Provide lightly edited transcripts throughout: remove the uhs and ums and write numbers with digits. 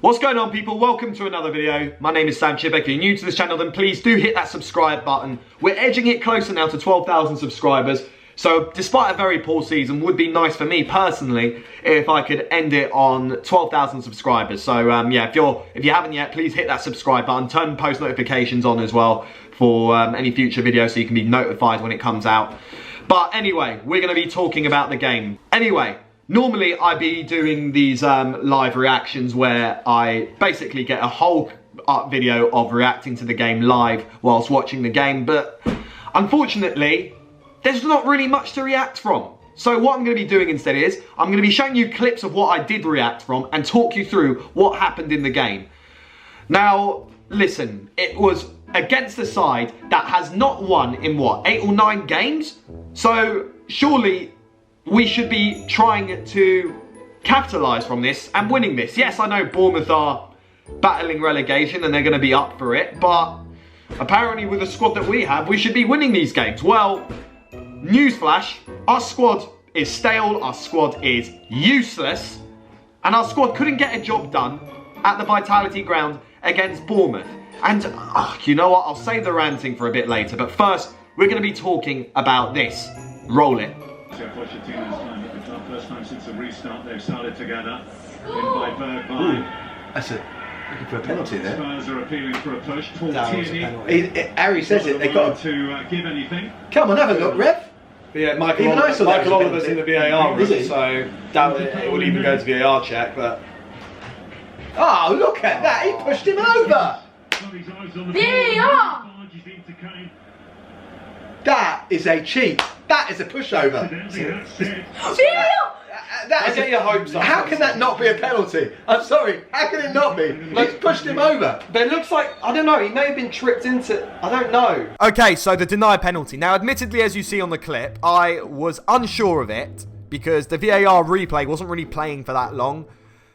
What's going on, people? Welcome to another video. My name is Sam Chibek. If you're new to this channel, then please do hit that subscribe button. We're edging it closer now to 12,000 subscribers. So despite a very poor season, would be nice for me personally if I could end it on 12,000 subscribers. So yeah, if you haven't yet, please hit that subscribe button. Turn post notifications on as well for any future videos so you can be notified when it comes out. But anyway, we're going to be talking about the game. Anyway, normally I'd be doing these live reactions where I basically get a whole video of reacting to the game live whilst watching the game, but unfortunately there's not really much to react from. So what I'm going to be doing instead is I'm going to be showing you clips of what I did react from and talk you through what happened in the game. Now listen, it was against a side that has not won in what, 8 or 9 games? So surely we should be trying to capitalise from this and winning this. Yes, I know Bournemouth are battling relegation and they're going to be up for it, but apparently with the squad that we have, we should be winning these games. Well, newsflash, our squad is stale, our squad is useless, and our squad couldn't get a job done at the Vitality Ground against Bournemouth. And you know what, I'll save the ranting for a bit later, but first, we're going to be talking about this. Roll it. Pochettino's time at the club, first time since the restart they've started together. In by Bergwijn. That's it. Looking for a penalty there. Spurs are appealing for a push. Paul Tierney. Harry says it. They've got to give anything. Come on, have a look, Rev. Yeah, Michael Oliver's in the VAR room, so doubt it will even go to VAR check. But oh, look at that! He pushed him over. VAR. That is a cheat. That is a pushover. I get your hopes up. How can that not be a penalty? I'm sorry. How can it not be? He's pushed him over. But it looks like, I don't know, he may have been tripped into, I don't know. Okay, so the denied penalty. Now, admittedly, as you see on the clip, I was unsure of it because the VAR replay wasn't really playing for that long.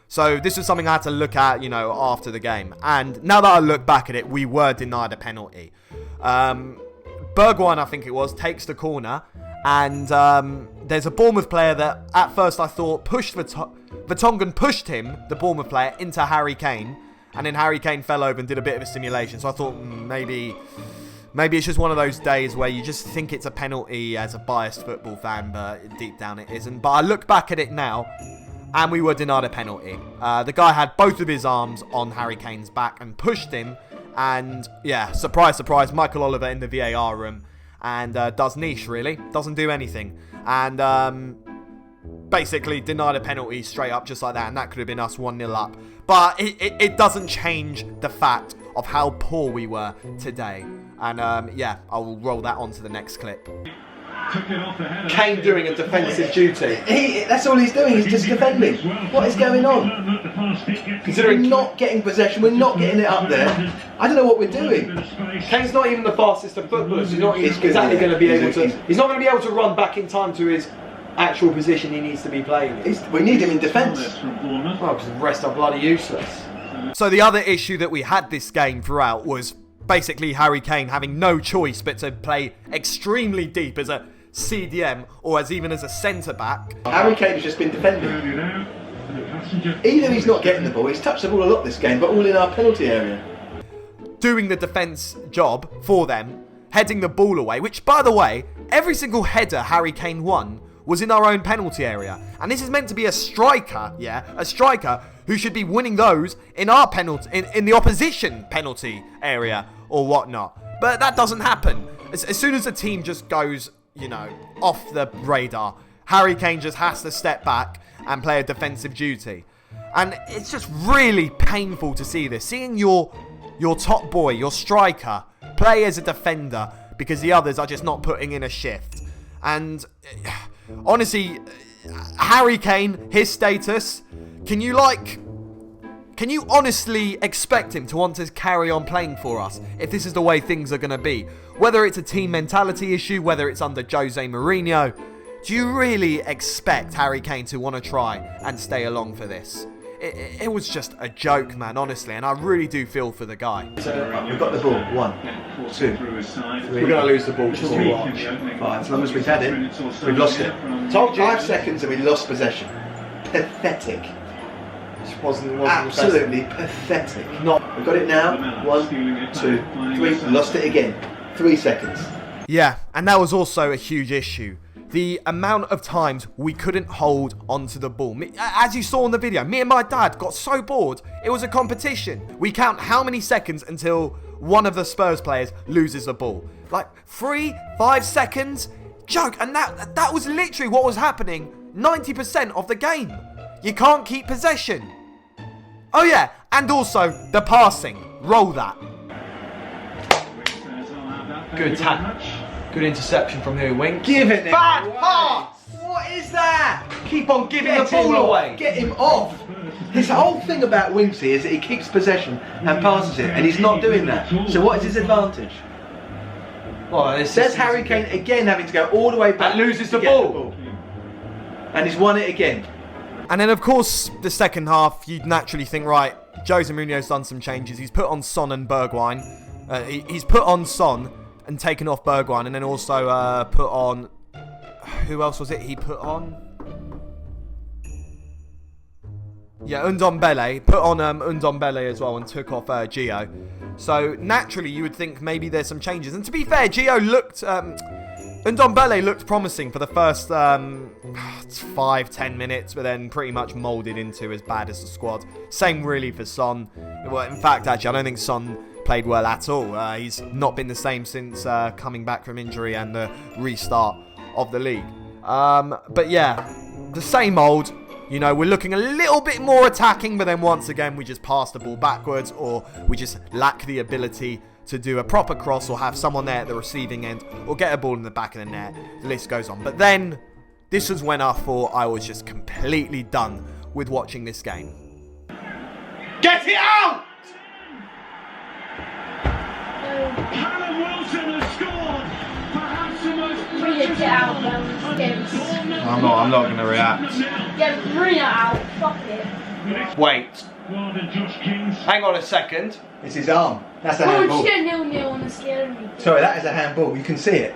So this was something I had to look at, you know, after the game. And now that I look back at it, we were denied a penalty. Bergwijn, I think it was, takes the corner. And there's a Bournemouth player that at first I thought pushed Vertonghen pushed him, the Bournemouth player, into Harry Kane. And then Harry Kane fell over and did a bit of a simulation. So I thought maybe it's just one of those days where you just think it's a penalty as a biased football fan, but deep down it isn't. But I look back at it now and we were denied a penalty. The guy had both of his arms on Harry Kane's back and pushed him. And yeah, surprise, surprise, Michael Oliver in the VAR room. And does niche, really. Doesn't do anything. And basically denied a penalty straight up just like that. And that could have been us 1-0 up. But it doesn't change the fact of how poor we were today. And yeah, I'll roll that on to the next clip. Kane doing a defensive duty. That's all he's doing, he's just defending. What is going on? Considering we're not getting possession, we're not getting it up there. I don't know what we're doing. Kane's not even the fastest of footballers. He's not exactly going to be able to. He's not going to be able to run back in time to his actual position he needs to be playing in. We need him in defence. Well, because the rest are bloody useless. So the other issue that we had this game throughout was basically Harry Kane having no choice but to play extremely deep as a CDM or even as a centre-back. Harry Kane has just been defending. Either he's not getting the ball, he's touched the ball a lot this game, but all in our penalty area. Doing the defence job for them, heading the ball away, which, by the way, every single header Harry Kane won was in our own penalty area. And this is meant to be a striker, yeah? A striker who should be winning those in our penalty, in the opposition penalty area or whatnot. But that doesn't happen. As soon as the team just goes, you know, off the radar, Harry Kane just has to step back and play a defensive duty. And it's just really painful to see this. Seeing your top boy, your striker, play as a defender because the others are just not putting in a shift. And honestly, Harry Kane, his status, can you honestly expect him to want to carry on playing for us if this is the way things are going to be? Whether it's a team mentality issue, whether it's under Jose Mourinho, do you really expect Harry Kane to want to try and stay along for this? It was just a joke, man, honestly, and I really do feel for the guy. So, we've got the ball. 1, 2, 3. We're going to lose the ball. Just watch. Fine, as long as we've had it, we've lost it. Told you. 5 seconds and we lost possession. Pathetic. Just wasn't absolutely pathetic. We've got it now. 1, 2, 3. Lost it again. 3 seconds. Yeah, and that was also a huge issue. The amount of times we couldn't hold onto the ball. As you saw in the video, me and my dad got so bored. It was a competition. We count how many seconds until one of the Spurs players loses the ball. Like 3, 5 seconds. Joke. And that was literally what was happening 90% of the game. You can't keep possession. Oh yeah, and also the passing. Roll that. Good tap. Good interception from the wing. Give it. Bad pass. What is that? Keep on giving the ball away. Get him off. His whole thing about Winksy is that he keeps possession and passes it, and he's not doing that. So what is his advantage? Well, There's Harry Kane again having to go all the way back. And loses the get ball. And he's won it again. And then, of course, the second half, you'd naturally think, right, Jose Mourinho's done some changes. He's put on Son and Bergwijn. He's put on Son and taken off Bergwijn, and then also put on... Who else was it he put on? Yeah, Ndombele. Put on Ndombele as well and took off Gio. So, naturally, you would think maybe there's some changes. And to be fair, Gio looked... Ndombele looked promising for the first 5-10 minutes, but then pretty much moulded into as bad as the squad. Same really for Son. Well, in fact, actually, I don't think Son played well at all. He's not been the same since coming back from injury and the restart of the league. But yeah, the same old. You know, we're looking a little bit more attacking, but then once again, we just pass the ball backwards, or we just lack the ability to do a proper cross or have someone there at the receiving end or get a ball in the back of the net. The list goes on. But then, this was when I thought I was just completely done with watching this game. Get it out! Callum Wilson has scored. Perhaps the most precious I'm not going to react. Yeah, bring it out. Fuck it. Wait. Josh King's. Hang on a second. It's his arm. That's a Oh, handball. shit, 0-0 on the scale. Sorry, that is a handball. You can see it.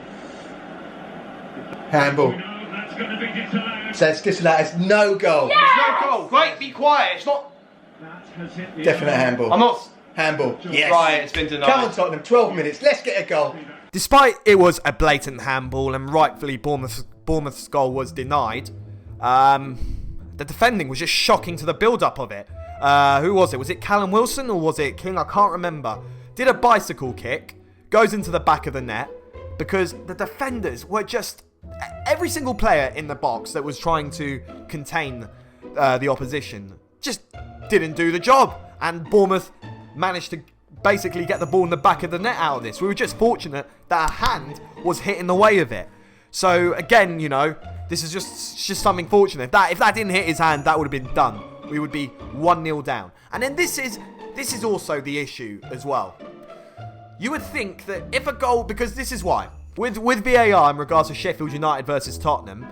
Handball. No, that's going to be disallowed. So it's disallowed. It's no goal. Yeah! It's no goal. Great, be quiet. It's not... That has hit the Definite handball. I'm not... Handball. Yes. Right, it's been denied. Come on, Tottenham. 12 minutes. Let's get a goal. Despite it was a blatant handball and rightfully Bournemouth's goal was denied, the defending was just shocking to the build-up of it. Who was it? Was it Callum Wilson or was it King? I can't remember. Did a bicycle kick, goes into the back of the net, because the defenders were just... Every single player in the box that was trying to contain the opposition just didn't do the job. And Bournemouth managed to basically get the ball in the back of the net out of this. We were just fortunate that a hand was hitting the way of it. So again, you know, this is just something fortunate. If that didn't hit his hand, that would have been done. We would be 1-0 down. And then this is also the issue as well. You would think that if a goal, because this is why, with VAR in regards to Sheffield United versus Tottenham,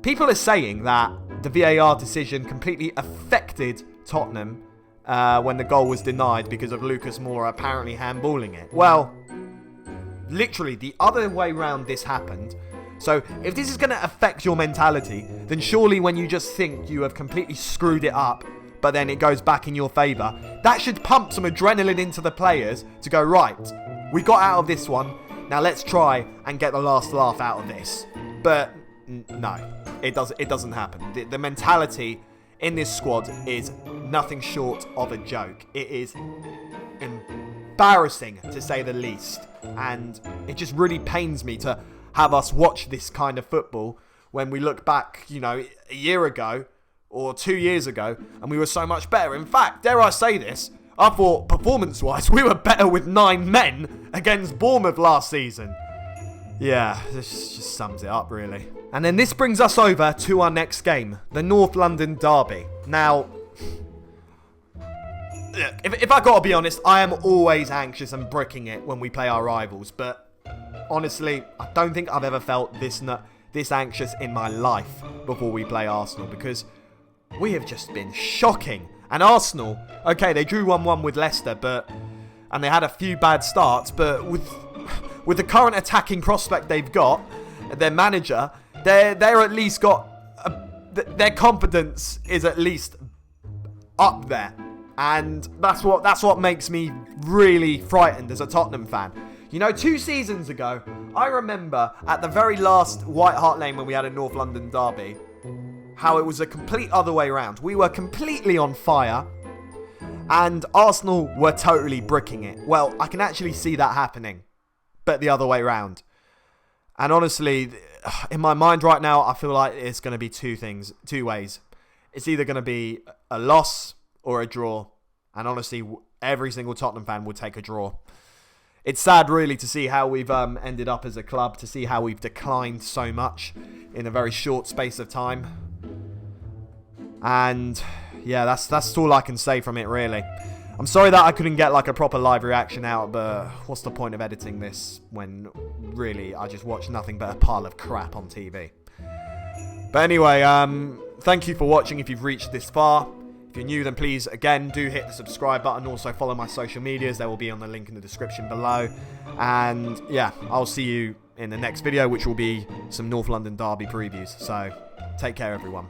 people are saying that the VAR decision completely affected Tottenham when the goal was denied because of Lucas Moura apparently handballing it. Well, literally the other way round this happened. So if this is going to affect your mentality, then surely when you just think you have completely screwed it up, but then it goes back in your favour, that should pump some adrenaline into the players to go, right, we got out of this one, now let's try and get the last laugh out of this. But no, it doesn't happen. The mentality in this squad is nothing short of a joke. It is embarrassing, to say the least. And it just really pains me to have us watch this kind of football when we look back, you know, a year ago or 2 years ago, and we were so much better. In fact, dare I say this, I thought performance-wise we were better with 9 men against Bournemouth last season. Yeah, this just sums it up, really. And then this brings us over to our next game, the North London Derby. Now, if I gotta be honest, I am always anxious and bricking it when we play our rivals, but honestly, I don't think I've ever felt this anxious in my life before we play Arsenal, because we have just been shocking. And Arsenal, okay, they drew 1-1 with Leicester, and they had a few bad starts, but with the current attacking prospect they've got, their manager, they're at least got their confidence is at least up there. And that's what makes me really frightened as a Tottenham fan. You know, 2 seasons ago, I remember at the very last White Hart Lane when we had a North London derby, how it was a complete other way around. We were completely on fire, and Arsenal were totally bricking it. Well, I can actually see that happening, but the other way around. And honestly, in my mind right now, I feel like it's going to be two ways. It's either going to be a loss or a draw. And honestly, every single Tottenham fan would take a draw. It's sad, really, to see how we've ended up as a club, to see how we've declined so much in a very short space of time. And yeah, that's all I can say from it, really. I'm sorry that I couldn't get like a proper live reaction out, but what's the point of editing this when really I just watch nothing but a pile of crap on TV? But anyway, thank you for watching if you've reached this far. If you're new, then please, again, do hit the subscribe button. Also, follow my social medias. They will be on the link in the description below. And, yeah, I'll see you in the next video, which will be some North London derby previews. So, take care, everyone.